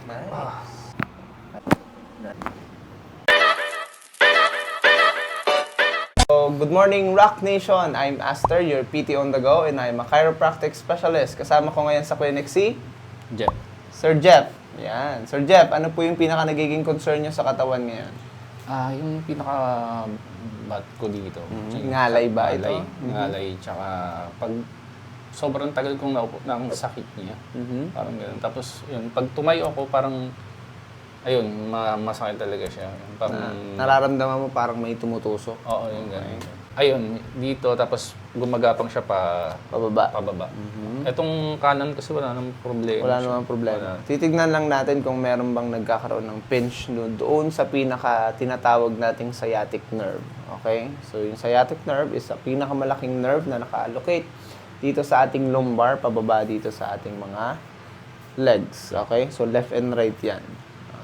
Nice. So, good morning, Rock Nation. I'm Aster, your PT on the go, and I'm a chiropractic specialist. Kasama ko ngayon sa clinic si Jeff. Sir Jeff. Yan. Sir Jeff, ano po yung pinaka nagiging concern nyo sa katawan ngayon? Yung pinaka-bat ko dito. Ngalay ba ito? Ngalay, tsaka pag sobrang tagal kong naupo, ng sakit niya. Parang gano'n. Tapos, yun, pag tumayo ako, parang, ayun, masakit talaga siya. Parang, Nararamdaman mo parang may tumutusok? oo, yun, gano'n. Ayun, dito, tapos gumagapang siya Pababa? pababa. Etong kanan kasi wala namang problema. Wala namang problema. Titignan lang natin kung meron bang nagkakaroon ng pinch doon sa pinaka tinatawag nating sciatic nerve. Okay? So, yung sciatic nerve is a pinakamalaking nerve na naka-allocate dito sa ating lumbar, pababa dito sa ating mga legs. Okay? So, left and right yan.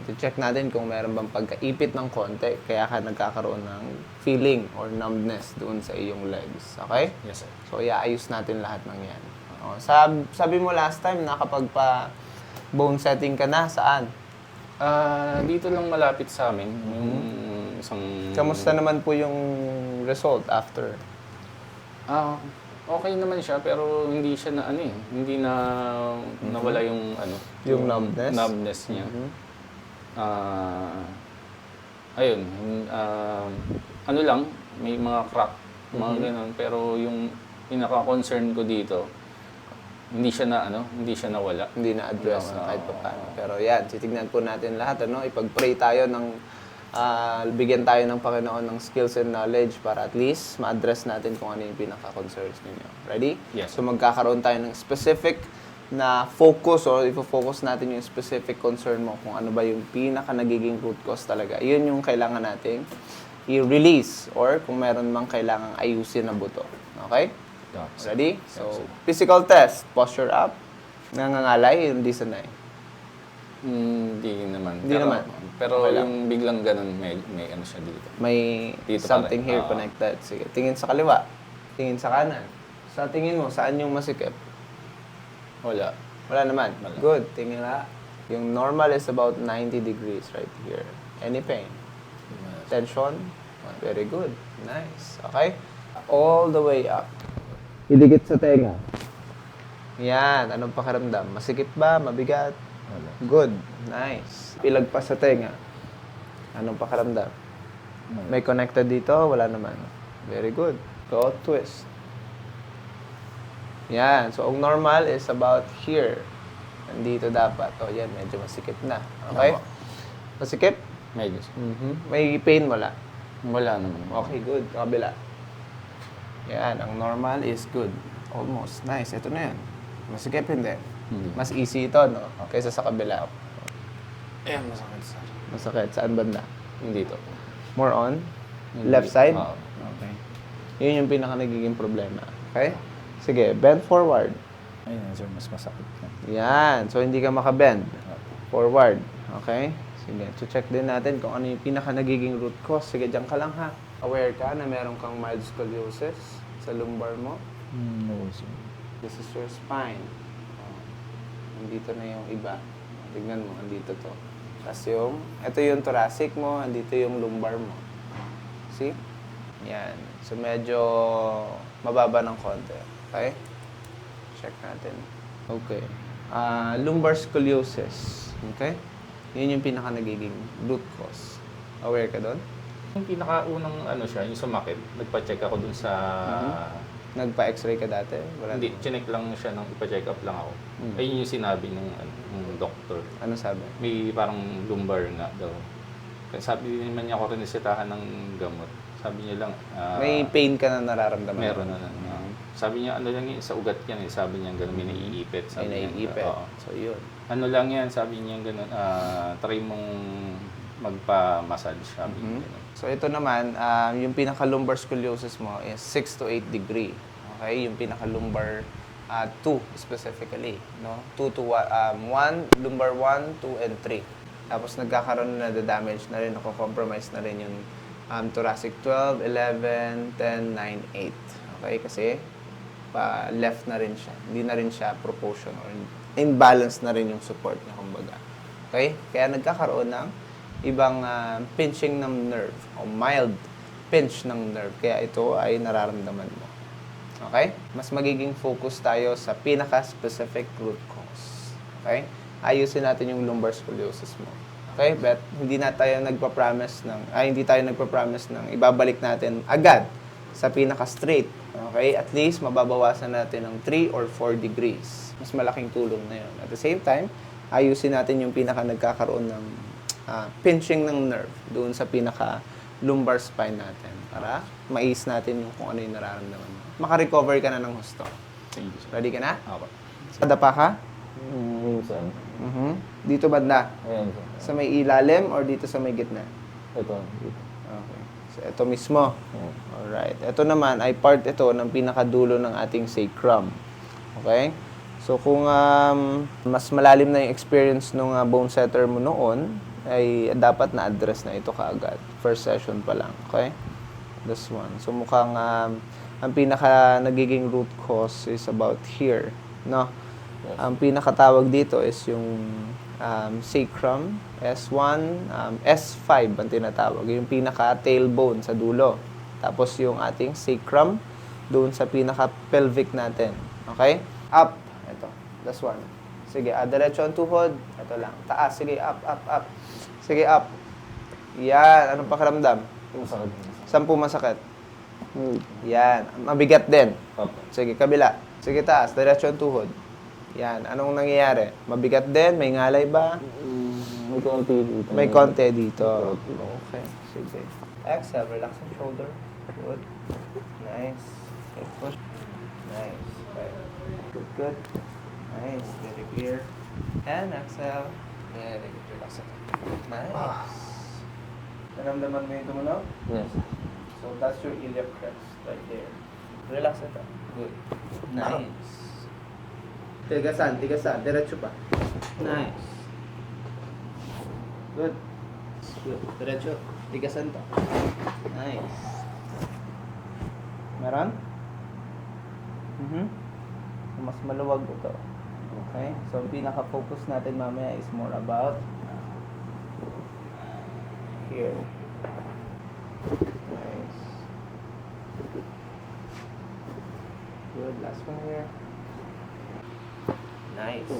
To-check natin kung meron bang pagkaipit ng konti, kaya ka nagkakaroon ng feeling or numbness doon sa iyong legs. Okay? Yes, sir. So, iaayos natin lahat ng yan. Sabi mo last time, nakapagpa-bone setting ka na. Saan? Dito lang malapit sa amin, yung isang... Kamusta naman po yung result after? Okay naman siya, pero hindi siya na hindi na nawala yung Yung numbness? numbness niya. Ayun, ano lang, may mga crack, mga ganun, pero yung pinaka-concern ko dito, hindi siya nawala. Hindi na-address na kahit pa paano. Pero yan, titignan po natin lahat. Ipag-pray tayo bigyan tayo ng Panginoon ng skills and knowledge para at least ma-address natin kung ano yung pinaka-concerns ninyo. Ready? Yes. So magkakaroon tayo ng specific na focus or ifo-focus natin yung specific concern mo kung ano ba yung pinaka nagiging root cause talaga. Iyon yung kailangan nating i-release or kung meron mang kailangang ayusin na buto. Okay? Ready? So, physical test. Posture up. Nangangalay, hindi sanay. Hindi naman. Hindi naman. Pero Okay lang. yung biglang ganun, may ano siya dito. May Dito something pa rin. here Oo. connected. Sige, tingin sa kaliwa. Tingin sa kanan. Sa tingin mo, saan yung masikip? Wala. Wala naman. Wala. Good. Tingin na. Yung normal is about 90 degrees right here. Any pain? Tension? Very good. Nice. Okay? All the way up. Idikit sa tenga. Yan. Anong pakiramdam? Masikip ba? Mabigat? Wala. Good. Nice. Ilagpas sa tenga. Anong pakiramdam? May connected dito? Wala naman. Very good. Go twist. Yan. So, ang normal is about here. Nandito dapat. O, yan. Medyo masikip na. Okay? Masikip? Medyo. May pain wala? Wala naman. Okay, good. Kabila. Yan. Ang normal is good. Almost. Nice. Ito na yan. Masikip hindi. Mas easy ito, no? Kaysa sa kabila. Ayan, masakit sir. Masakit. Saan banda? Hindi to. More on? Hindi. Left side? Oo. Okay. Yun yung pinaka nagiging problema. Okay? Sige, bend forward. Ayun sir, mas masakit na. Yan. So, hindi ka makabend. Forward. Okay? Sige, to check din natin kung ano yung pinaka nagiging root cause. Sige, dyan ka lang ha. Aware ka na meron kang mild scoliosis sa lumbar mo. No sir. This is your spine. Nandito na yung iba. Tignan mo, andito to. Tapos ito yung thoracic mo, andito yung lumbar mo. See? Yan. So, medyo mababa ng konti. Okay? Check natin. Okay. Lumbar scoliosis. Okay? Yun yung pinaka nagiging root cause. Aware ka doon? Yung pinakaunang siya, yung sumakit, nagpa-check ako dun sa... Nagpa-x-ray ka dati? Wala Hindi, naman. chinek lang siya nang ipa-check up lang ako. Ayun yung sinabi ng doktor. Ano sabi? May parang lumbar nga daw. Kaya sabi naman niya ako rinisetahan ng gamot. Sabi niya lang, May pain ka na nararamdaman? meron na. Sabi niya, ano lang yun, sa ugat yan eh. Sabi niya gano'n, may naiipit. May Sabi niya, naiipit. oo. So, yun. Ano lang yan, sabi niya gano'n, try mong magpa-massage. Sabi niya gano'n. So, ito naman, yung pinaka-lumbar scoliosis mo is 6 to 8 degree. Okay? Yung pinaka-lumbar 2 specifically. No? 2 to 1, lumbar 1, 2, and 3. Tapos nagkakaroon na damage na rin, compromise na rin yung thoracic 12, 11, 10, 9, 8. Okay? Kasi left na rin siya. Hindi na rin siya proportion or imbalance na rin yung support niya, kumbaga. Okay? Kaya nagkakaroon ng ibang pinching ng nerve o mild pinch ng nerve. Kaya ito ay nararamdaman mo. Okay? Mas magiging focus tayo sa pinaka-specific root cause. Okay? Ayusin natin yung lumbar scoliosis mo. Okay? But hindi tayo nagpa-promise ng ibabalik natin agad sa pinaka-straight. Okay? At least mababawasan natin ng 3 or 4 degrees. Mas malaking tulong na yun. At the same time, ayusin natin yung pinaka-nagkakaroon ng pinching ng nerve doon sa pinaka-lumbar spine natin para mais natin yung kung ano yung nararamdaman mo. Maka-recover ka na ng husto. Thank you, sir. Ready ka na? Apo. Sadapa ka? Minsan. Dito banda? Ayan po. Sa may ilalim or dito sa may gitna? Ito. Dito. Okay. So, ito mismo. Ayan. Alright. Ito naman ay part ito ng pinakadulo ng ating sacrum. Okay? So, kung mas malalim na yung experience ng bone setter mo noon, ay dapat na-address na ito kaagad. First session pa lang. Okay? This one. So, mukhang ang pinaka nagiging root cause is about here. No? Yes. Ang pinakatawag dito is yung sacrum, S1, S5 ang tinatawag. Yung pinaka-tailbone sa dulo. Tapos yung ating sacrum, doon sa pinaka-pelvic natin. Okay? Up. Ito. This one. Sige, diretso ang tuhod. Ito lang. Taas. Sige, up, up, up. Sige, up. Yan. Anong pakiramdam? Masakit. Saan po masakit? Yan. Mabigat din. Opo. Sige, kabila. Sige, taas. Diretso ang tuhod. Yan. Anong nangyayari? Mabigat din? May ngalay ba? May konti dito. May konti dito. Okay. Sige. Exhale. Relax ang shoulder. Good. Nice. Okay, push. Nice. Okay. Good, good. Nice. Very clear. And exhale. Very good. Relax ang nice. Naramdaman mo yung tumunog? Yes. So that's your iliac crest right there. Relax ito. Good. Nice. Tigasan, tigasan. Diretso pa. Nice. Good. Good. Diretso. Tigasan to. Nice. Meron? So, mas maluwag ito. Okay? So, ang pinaka-focus natin mamaya is more about here. Nice. Good. Last one here. Nice.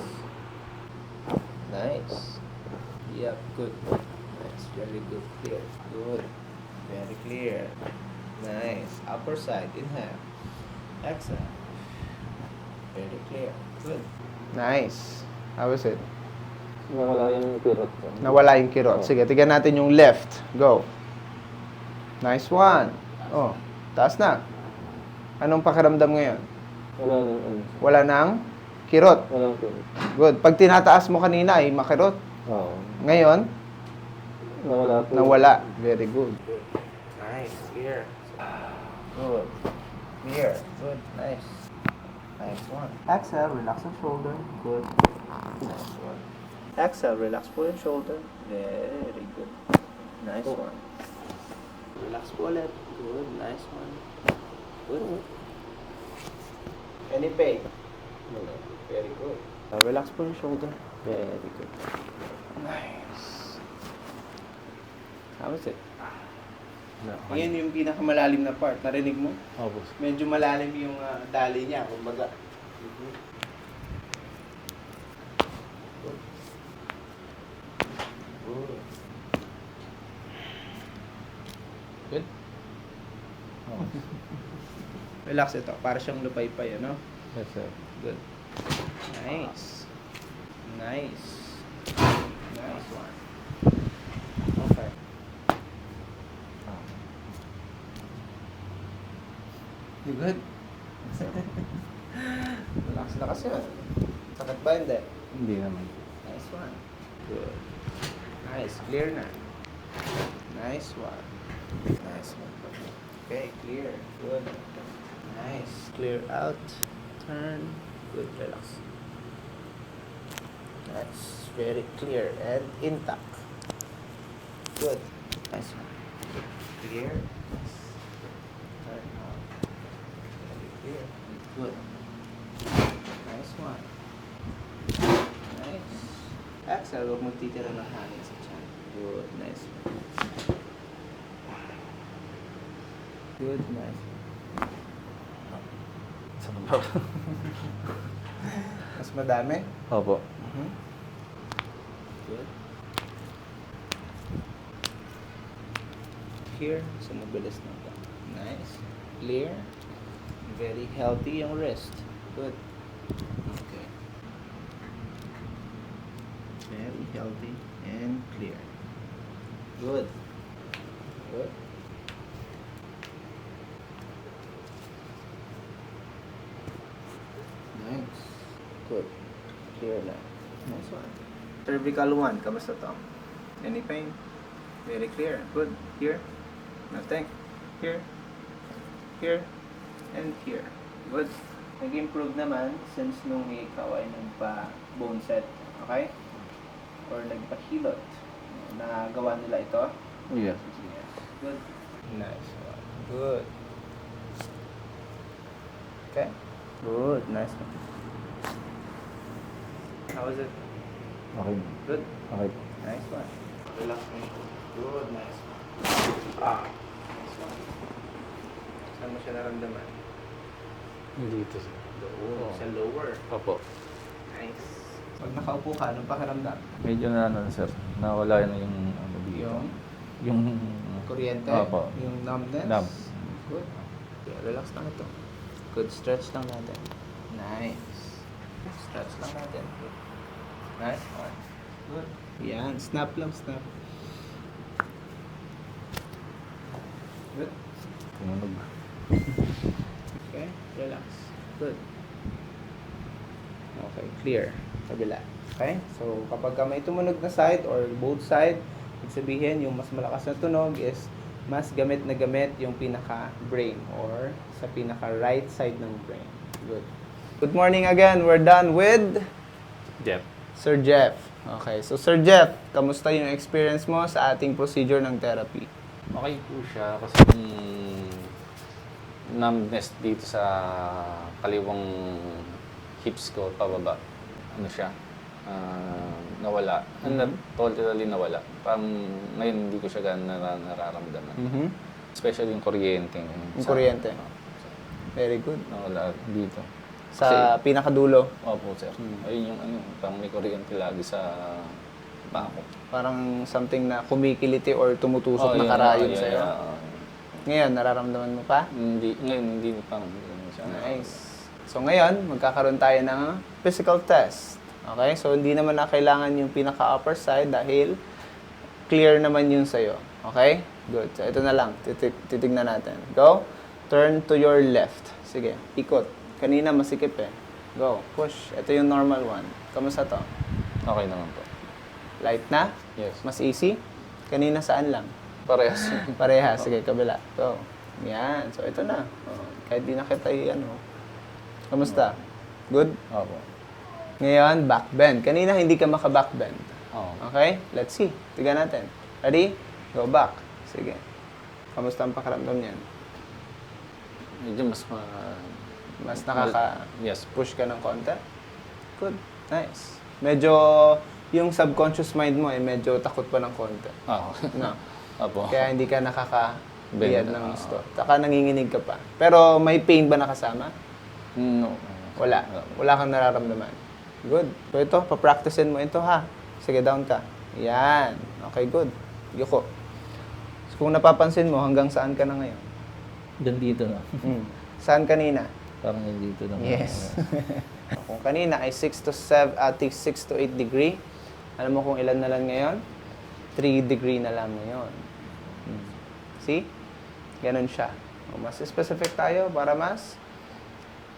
Nice. Yep. Good. Nice. Very good. Clear. Good. Very clear. Nice. Upper side. Inhale. Exhale. Very clear. Good. Nice. How was it? Nawala yung kirot ko. Nawala yung kirot. Sige, tignan natin yung left. Go. Nice one. Oh, taas na. Anong pakiramdam ngayon? Wala nang ano. Wala nang kirot. Walang kirot. Good. Pag tinataas mo kanina ay makirot. Oo. Ngayon, Nawala po. nawala. Very good. Nice. Clear. Good. Clear. Good. Nice. Nice one. Exhale. Relax ang shoulder. Good. Nice one. Exhale. Relax po yung shoulder. Very good. Nice one. Relax po ulit. Good. Nice one. Good. Any pain? Wala. Very good. Relax po yung shoulder. Very good. Nice. How was it? Yan yung pinakamalalim na part. Narinig mo? Opo. Medyo malalim yung dali niya, kumbaga. Good? Relax ito. Para siyang lupay-pay, ano? Yes, sir. Good. Nice. Nice. Nice one. Okay. You good? Relax na kasi. Sakit ba hindi? Hindi naman. Nice one. Good. Nice. Clear na. Nice one. Nice one. Okay, clear. Good. Nice. Clear out. Turn. Good. Relax. That's very clear and intact. Good. Nice one. Clear. Turn out. Very clear. Good. Nice one. Nice. Exhale, huwag magtitira ng hangin sa tiyan. Good, nice. Good, nice. Sa baba. Mas madami? Opo. Good. Here, so mabilis na ito. Nice. Clear. Very healthy yung wrist. Good. Okay. Very healthy and clear. Good. Good. Nice. Good. Clear na. Nice one. Cervical 1, kamusta to? Any pain? Very clear. Good. Here. Nothing. Here. Here. And here. Good. Nag-improve naman since nung ikaw ay nagpa-bone set. Okay? Or nagpa-hilot. Nagawa nila ito? Yeah. Yes. Good. Nice one. Good. Okay. Good. Nice one. How was it? Okay. Good. Okay. Nice one. Relax mo. Good. Nice one. Nice one. Saan mo siya naramdaman? Dito sir. Doon. Sa lower. Opo. Nice. Pag nakaupo ka, anong pakiramdam? Medyo na ano sir. Nawala na yung ano dito. Yung Kuryente? Opo. Yung numbness? Numb. Good. Yeah, relax lang ito. Good. Stretch lang natin. Nice. Stretch lang natin. Good. Nice one. Good. Yan. Snap lang, snap. Good. tumunog. Okay. Relax. Good. Okay. Clear. Kabila. Okay? So, kapag ka may tumunog na side or both side, ibig sabihin, yung mas malakas na tunog is mas gamit na gamit yung pinaka-brain or sa pinaka-right side ng brain. Good. Good morning again. We're done with Jeff. Sir Jeff. Okay. So, Sir Jeff, kamusta yung experience mo sa ating procedure ng therapy? Okay po siya kasi yung numbness dito sa kaliwang hips ko pababa. Ano siya? Nawala. Totally nawala. Parang ngayon hindi ko siya ganun nararamdaman. Mm-hmm. Especially yung kuryente. Yung kuryente. Very good. Nawala dito. Sa pinakadulo. Opo, sir. Ayun yung ano, parang may kuryente lagi sa paa ko. Parang something na kumikiliti or tumutusok na karayon sa'yo. Ngayon, nararamdaman mo pa? Ngayon, hindi pa. Nice. So ngayon, magkakaroon tayo ng physical test. Okay? So hindi naman na kailangan yung pinaka-upper side dahil clear naman yun sa'yo. Okay? Good. So ito na lang. Titignan natin. Go. Turn to your left. Sige. Ikot. Kanina masikip eh. Go. Push. Ito yung normal one. Kamusta to? Okay naman po. Light na? Yes. Mas easy? Kanina saan lang? Parehas. Pareha. Sige, kabila. Go. Yan. So, ito na. Oh, kahit di na kita ano. Kamusta? Good? Opo. Ngayon, back bend. Kanina hindi ka maka-back bend. Oo. Okay? Let's see. Tignan natin. Ready? Go back. Sige. Kamusta ang pakiramdam niyan? Medyo Mas nakaka-push Yes. ka ng konti? Good. Nice. Medyo, yung subconscious mind mo medyo takot pa ng konti. Oo. No? Opo. Kaya hindi ka nakaka-biyad Bend. ng gusto. Saka nanginginig ka pa. Pero may pain ba nakasama? No. Wala. Wala kang nararamdaman. Good. So ito, papracticein mo ito ha. Sige, down ka. Yan. Okay, good. Yuko. So, kung napapansin mo, hanggang saan ka na ngayon? Diyan dito na. Saan kanina? Parang yan dito na. Yes. Kung kanina ay 6 to 8 degree, alam mo kung ilan na lang ngayon? 3 degree na lang ngayon. See? Ganun siya. O, mas specific tayo para mas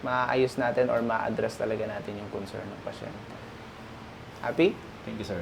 maayos natin or ma-address talaga natin yung concern ng pasyente. Happy? Thank you, sir.